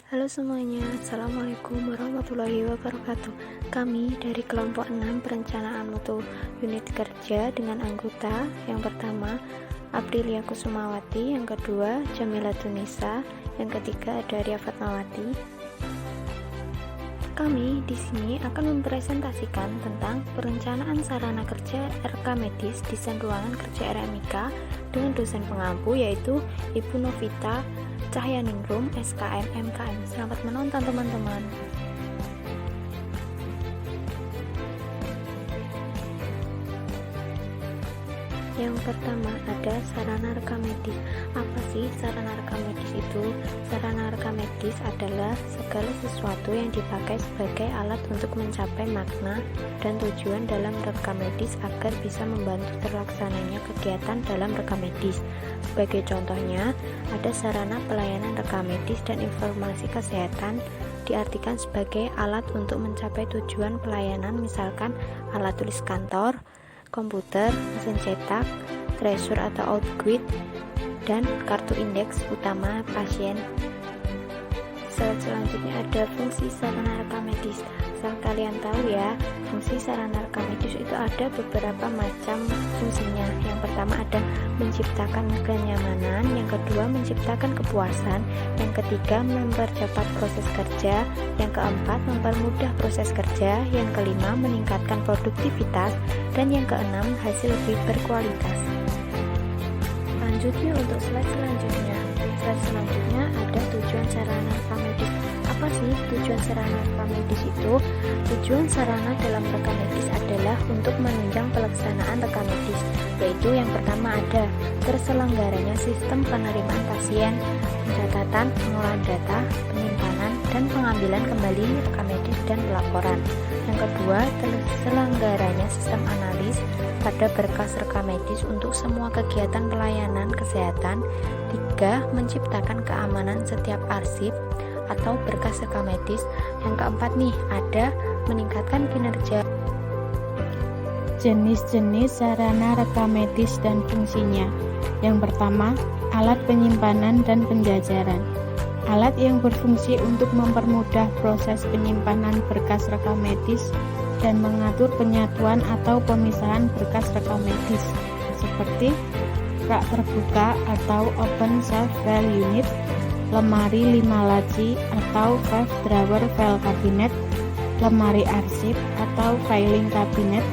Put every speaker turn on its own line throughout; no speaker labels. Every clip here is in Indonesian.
Halo semuanya, Assalamualaikum warahmatullahi wabarakatuh. Kami dari kelompok 6 perencanaan mutu unit kerja dengan anggota yang pertama Aprilia Kusumawati, yang kedua Jamila Tunisa, yang ketiga ada Ria Fatmawati. Kami di sini akan mempresentasikan tentang perencanaan sarana kerja RK Medis desain ruangan kerja RMIK dengan dosen pengampu yaitu Ibu Novita Cahyaningrum SKM MKM. Selamat menonton teman-teman. Yang pertama ada sarana rekam medis. Apa sih sarana rekam medis itu? Sarana rekam medis adalah segala sesuatu yang dipakai sebagai alat untuk mencapai makna dan tujuan dalam rekam medis agar bisa membantu terlaksananya kegiatan dalam rekam medis. Sebagai contohnya, ada sarana pelayanan rekam medis dan informasi kesehatan diartikan sebagai alat untuk mencapai tujuan pelayanan, misalkan alat tulis kantor, komputer, mesin cetak, tracer atau outguit, dan kartu indeks utama pasien. Selanjutnya ada fungsi sarana rekam medis. Asal kalian tahu ya, fungsi sarana rekam medis itu ada beberapa macam fungsinya. Yang pertama ada menciptakan kenyamanan, yang kedua menciptakan kepuasan, yang ketiga mempercepat proses kerja, yang keempat mempermudah proses kerja, yang kelima meningkatkan produktivitas, dan yang keenam hasil lebih berkualitas. Lanjutnya untuk slide selanjutnya. Slide selanjutnya ada tujuan sarana rekam medis. Apa sih tujuan sarana rekam medis itu? Tujuan sarana dalam rekam medis adalah untuk menunjang pelaksanaan rekam medis, yaitu yang pertama ada terselenggaranya sistem penerimaan pasien, pencatatan, pengolahan data, penyimpanan, dan pengambilan kembali rekam medis dan pelaporan. Yang kedua, terselenggaranya sistem analis pada berkas rekam medis untuk semua kegiatan pelayanan kesehatan. Tiga, menciptakan keamanan setiap arsip atau berkas rekam medis. Yang keempat nih, ada meningkatkan kinerja.
Jenis-jenis sarana rekam medis dan fungsinya. Yang pertama, alat penyimpanan dan penjajaran. Alat yang berfungsi untuk mempermudah proses penyimpanan berkas rekam medis dan mengatur penyatuan atau pemisahan berkas rekam medis, seperti rak terbuka atau open safe file unit, lemari 5 laci atau 5 drawer file cabinet, lemari arsip atau filing cabinet,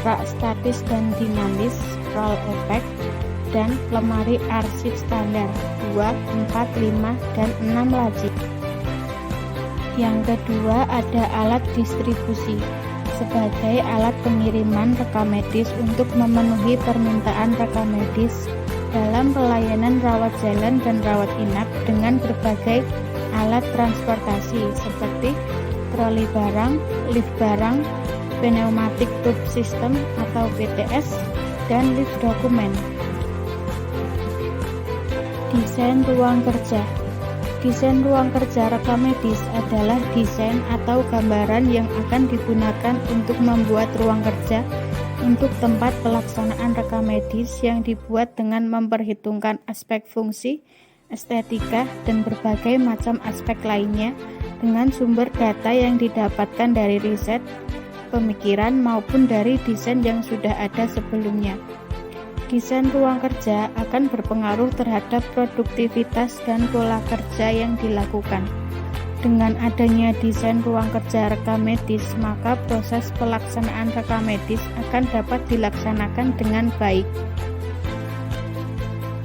rak statis dan dinamis roll effect, dan lemari arsip standar 2, 4, 5, dan 6 laci. Yang kedua ada alat distribusi sebagai alat pengiriman rekam medis untuk memenuhi permintaan rekam medis dalam pelayanan rawat jalan dan rawat inap dengan berbagai alat transportasi seperti troli barang, lift barang, pneumatic tube system atau PTS, dan lift dokumen. Desain ruang kerja. Desain ruang kerja rekam medis adalah desain atau gambaran yang akan digunakan untuk membuat ruang kerja untuk tempat pelaksanaan rekam medis yang dibuat dengan memperhitungkan aspek fungsi, estetika, dan berbagai macam aspek lainnya dengan sumber data yang didapatkan dari riset, pemikiran, maupun dari desain yang sudah ada sebelumnya. Desain ruang kerja akan berpengaruh terhadap produktivitas dan pola kerja yang dilakukan. Dengan adanya desain ruang kerja rekam medis, maka proses pelaksanaan rekam medis akan dapat dilaksanakan dengan baik.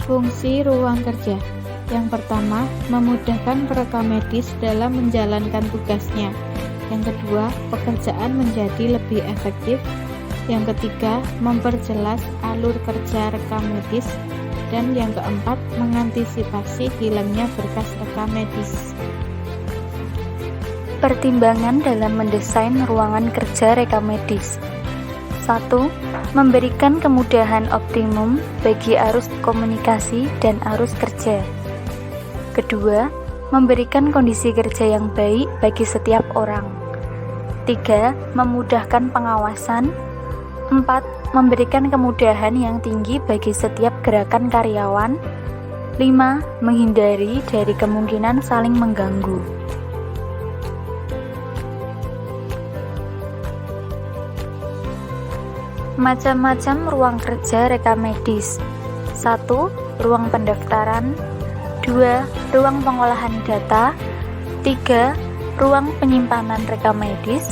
Fungsi ruang kerja. Yang pertama, memudahkan perekam medis dalam menjalankan tugasnya. Yang kedua, pekerjaan menjadi lebih efektif. Yang ketiga, memperjelas alur kerja rekam medis. Dan yang keempat, mengantisipasi hilangnya berkas rekam medis.
Pertimbangan dalam mendesain ruangan kerja rekam medis. 1. Memberikan kemudahan optimum bagi arus komunikasi dan arus kerja. Kedua, memberikan kondisi kerja yang baik bagi setiap orang. 3. Memudahkan pengawasan. 4. Memberikan kemudahan yang tinggi bagi setiap gerakan karyawan. 5. Menghindari dari kemungkinan saling mengganggu. Macam-macam ruang kerja rekam medis. 1. Ruang pendaftaran. 2. Ruang pengolahan data. 3. Ruang penyimpanan rekam medis.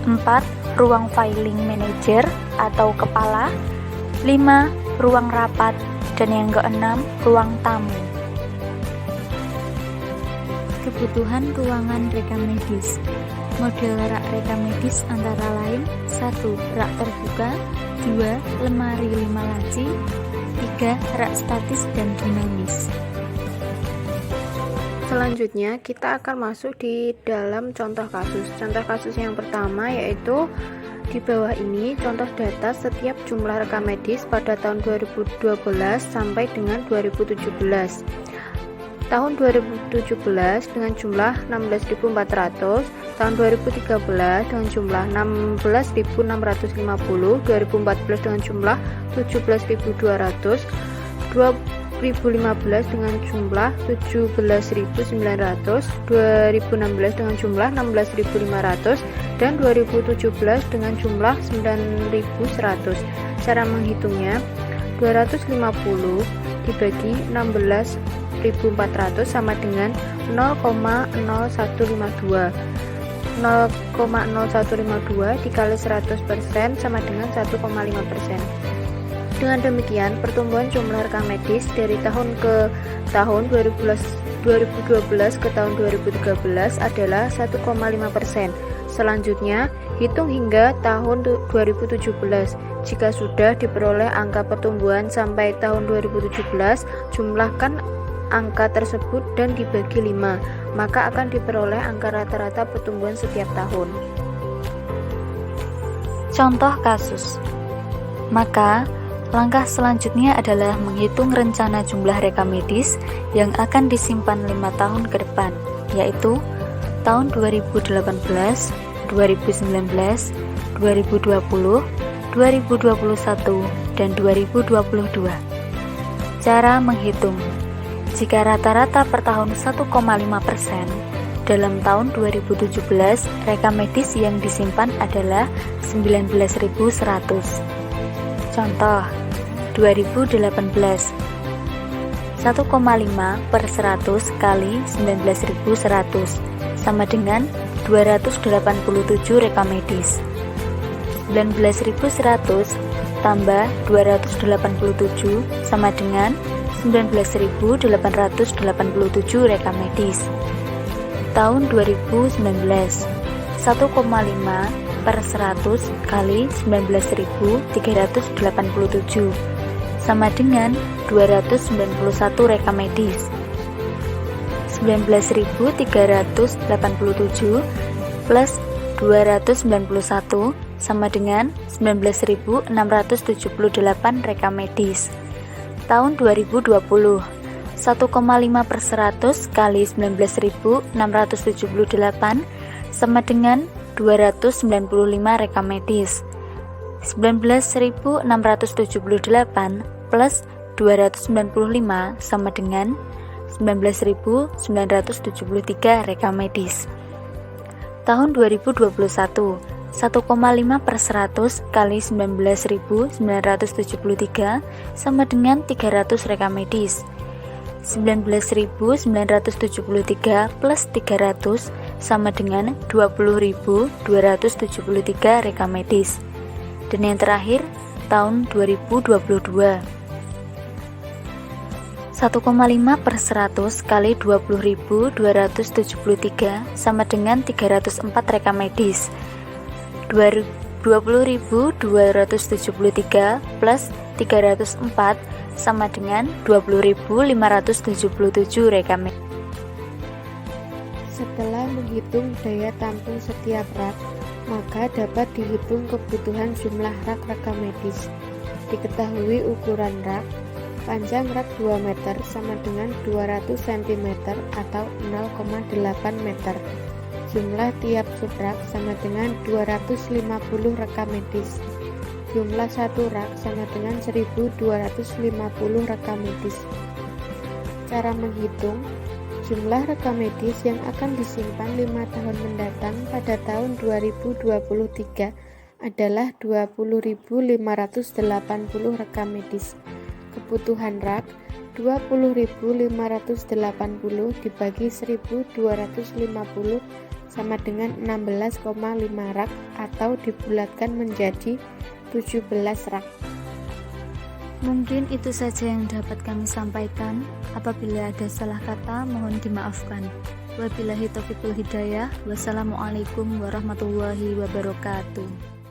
4. Ruang filing manager atau kepala. 5. Ruang rapat. Dan yang keenam, ruang tamu. Kebutuhan ruangan rekam medis. Model rak rekam medis antara lain: 1. Rak terbuka. 2. Lemari 5 laci. 3. Rak statis dan dinamis.
Selanjutnya kita akan masuk di dalam contoh kasus. Contoh kasus yang pertama yaitu di bawah ini contoh data setiap jumlah rekam medis pada tahun 2012 sampai dengan 2017. Tahun 2017 dengan jumlah 16.400, tahun 2013 dengan jumlah 16.650, 2014 dengan jumlah 17.200, 2015 dengan jumlah 17.900, 2016 dengan jumlah 16.500, dan 2017 dengan jumlah 9.100. Cara menghitungnya, 250 dibagi 16.400 sama dengan 0,0152. 0,0152 dikali 100% sama dengan 1,5%. Dengan demikian, pertumbuhan jumlah rekam medis dari tahun ke tahun 2012 ke tahun 2013 adalah 1,5%. Selanjutnya, hitung hingga tahun 2017. Jika sudah diperoleh angka pertumbuhan sampai tahun 2017, jumlahkan angka tersebut dan dibagi 5, maka akan diperoleh angka rata-rata pertumbuhan setiap tahun.
Contoh kasus. Maka, langkah selanjutnya adalah menghitung rencana jumlah rekam medis yang akan disimpan 5 tahun ke depan, yaitu tahun 2018, 2019, 2020, 2021, dan 2022. Cara menghitung. Jika rata-rata per tahun 1,5%, dalam tahun 2017 rekam medis yang disimpan adalah 19.100. Contoh 2018, 1,5 per 100 kali 19.100 sama dengan 287 rekam medis. 19.100 tambah 287 sama dengan 19.887 rekam medis. Tahun 2019, 1,5 per 100 kali 19.387 sama dengan 291 rekam medis. 19.387 plus 291 sama dengan 19.678 rekam medis. Tahun 2020, 1,5 per 100 kali 19.678 sama dengan 295 rekam medis. 19.678 plus 295 sama dengan 19.973 rekam medis. Tahun 2021, 1,5 per 100 kali 19.973 sama dengan 300 rekam medis. 19.973 plus 300 sama dengan 20.273 rekam medis. Dan yang terakhir, tahun 2022. 1,5 per 100 kali 20.273 sama dengan 304 rekam medis. 20.273 plus 304 sama dengan 20.577 rekam medis.
Setelah menghitung daya tampung setiap rak, maka dapat dihitung kebutuhan jumlah rak rekam medis. Diketahui ukuran rak, panjang rak 2 meter sama dengan 200 cm atau 0,8 meter. Jumlah tiap subrak sama dengan 250 rekam medis. Jumlah satu rak sama dengan 1250 rekam medis. Cara menghitung jumlah rekam medis yang akan disimpan 5 tahun mendatang pada tahun 2023
adalah 20.580 rekam medis. Kebutuhan rak 20.580 dibagi 1.250 sama dengan 16,5 rak atau dibulatkan menjadi 17 rak.
Mungkin itu saja yang dapat kami sampaikan. Apabila ada salah kata, mohon dimaafkan. Wabillahi taufiq wal hidayah. Wassalamualaikum warahmatullahi wabarakatuh.